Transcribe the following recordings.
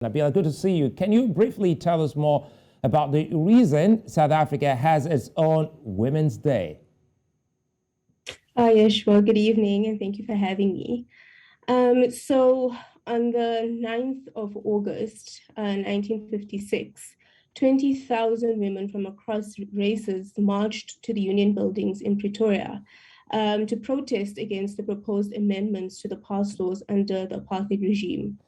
Nabila, good to see you. Can you briefly tell us more about the reason South Africa has its own Women's Day? Yes, well, good evening, and thank you for having me. So, on the 9th of August, 1956, 20,000 women from across races marched to the Union buildings in Pretoria to protest against the proposed amendments to the past laws under the apartheid regime.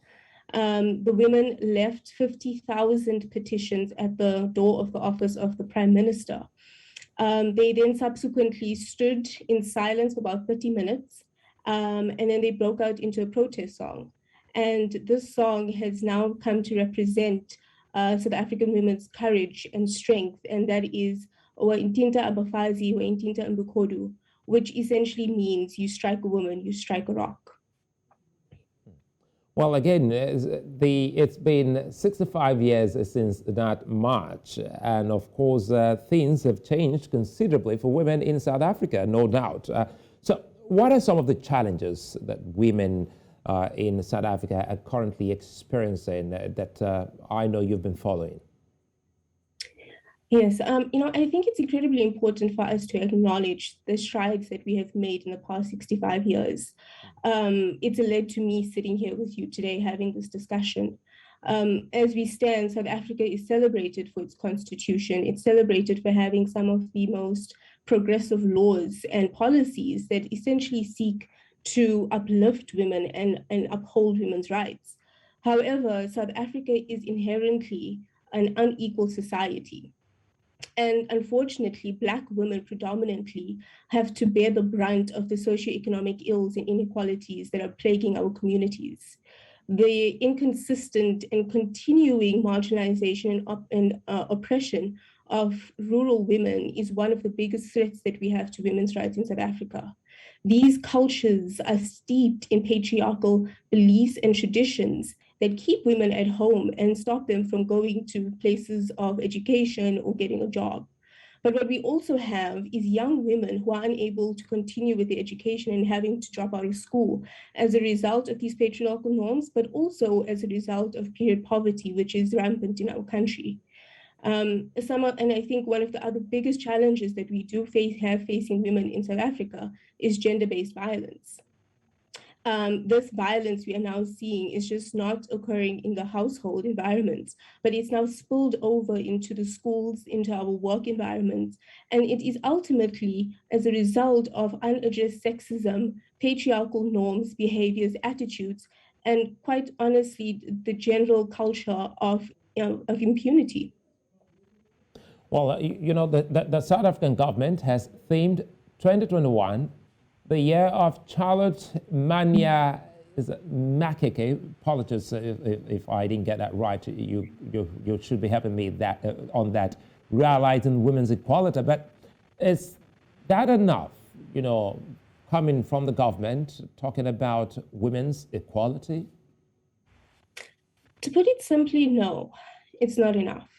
The women left 50,000 petitions at the door of the office of the Prime Minister. They then subsequently stood in silence for about 30 minutes, and then they broke out into a protest song. And this song has now come to represent South African women's courage and strength, and that is Wa Intinta Abafazi, Wa Intinta Mbukodu, which essentially means you strike a woman, you strike a rock. Well, again, it's been 65 years since that march, and of course, things have changed considerably for women in South Africa, no doubt. So, what are some of the challenges that women in South Africa are currently experiencing that I know you've been following? Yes, I think it's incredibly important for us to acknowledge the strides that we have made in the past 65 years. It's led to me sitting here with you today having this discussion. As we stand, South Africa is celebrated for its constitution. It's celebrated for having some of the most progressive laws and policies that essentially seek to uplift women and uphold women's rights. However, South Africa is inherently an unequal society. And unfortunately, Black women predominantly have to bear the brunt of the socioeconomic ills and inequalities that are plaguing our communities. The inconsistent and continuing marginalization and oppression of rural women is one of the biggest threats that we have to women's rights in South Africa. These cultures are steeped in patriarchal beliefs and traditions that keep women at home and stop them from going to places of education or getting a job. But what we also have is young women who are unable to continue with their education and having to drop out of school as a result of these patriarchal norms, but also as a result of period poverty, which is rampant in our country. And I think one of the other biggest challenges that we do have facing women in South Africa is gender-based violence. This violence we are now seeing is just not occurring in the household environments, but it's now spilled over into the schools, into our work environments. And it is ultimately as a result of unaddressed sexism, patriarchal norms, behaviors, attitudes, and quite honestly, the general culture of impunity. Well, the South African government has themed 2021 the year of Charlotte Mania is Makeke. Apologies if I didn't get that right. You should be helping me on that, realizing women's equality. But is that enough, coming from the government, talking about women's equality? To put it simply, no, it's not enough.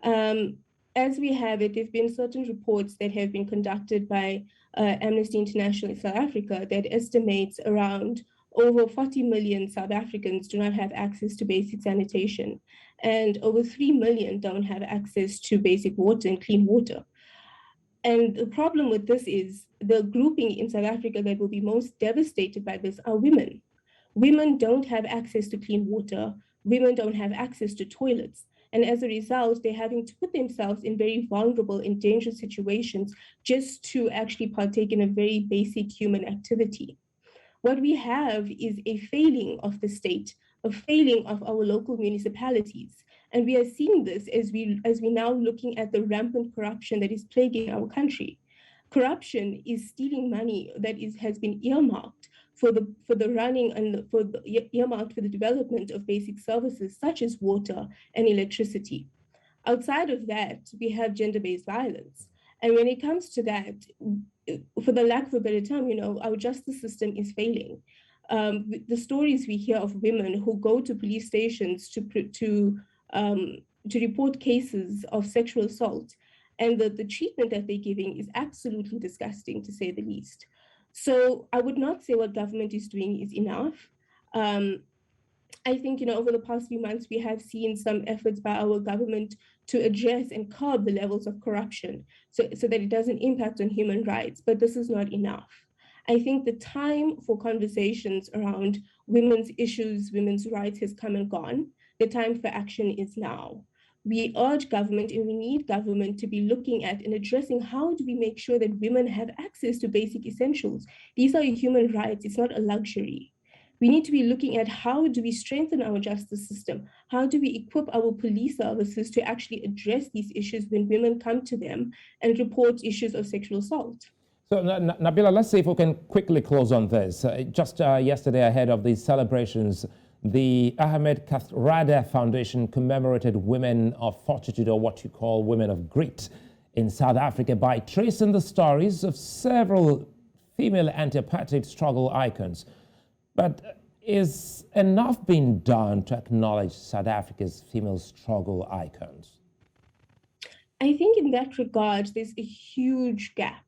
As we have it, there have been certain reports that have been conducted by Amnesty International in South Africa that estimates around over 40 million South Africans do not have access to basic sanitation, and over 3 million don't have access to basic water and clean water. And the problem with this is the grouping in South Africa that will be most devastated by this are women. Women don't have access to clean water. Women don't have access to toilets. And as a result, they're having to put themselves in very vulnerable and dangerous situations just to actually partake in a very basic human activity. What we have is a failing of the state, a failing of our local municipalities. And we are seeing this as we now looking at the rampant corruption that is plaguing our country. Corruption is stealing money that has been earmarked for the running and earmarked for the development of basic services such as water and electricity. Outside of that, we have gender-based violence. And when it comes to that, for the lack of a better term, our justice system is failing. The stories we hear of women who go to police stations to report cases of sexual assault, and the treatment that they're giving is absolutely disgusting, to say the least. So I would not say what government is doing is enough. I think, over the past few months, we have seen some efforts by our government to address and curb the levels of corruption so that it doesn't impact on human rights, but this is not enough. I think the time for conversations around women's issues, women's rights has come and gone. The time for action is now. We urge government and we need government to be looking at and addressing how do we make sure that women have access to basic essentials. These are human rights, it's not a luxury. We need to be looking at how do we strengthen our justice system? How do we equip our police services to actually address these issues when women come to them and report issues of sexual assault? So, Nabila, let's see if we can quickly close on this. Just yesterday, ahead of these celebrations, the Ahmed Kathrada Foundation commemorated women of fortitude, or what you call women of grit, in South Africa by tracing the stories of several female anti-apartheid struggle icons. But is enough being done to acknowledge South Africa's female struggle icons? I think in that regard, there's a huge gap.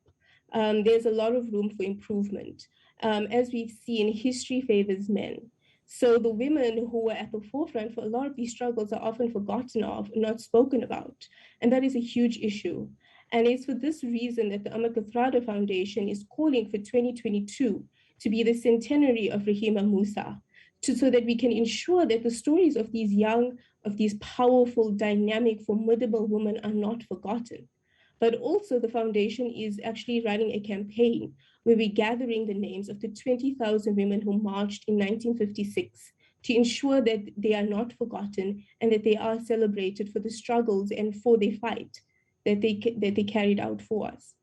There's a lot of room for improvement. As we've seen, history favors men. So the women who were at the forefront for a lot of these struggles are often forgotten of, not spoken about. And that is a huge issue. And it's for this reason that the Ahmed Kathrada Foundation is calling for 2022 to be the centenary of Rahima Musa, so that we can ensure that the stories of these young, of these powerful, dynamic, formidable women are not forgotten. But also the foundation is actually running a campaign where we're gathering the names of the 20,000 women who marched in 1956 to ensure that they are not forgotten and that they are celebrated for the struggles and for the fight that they carried out for us.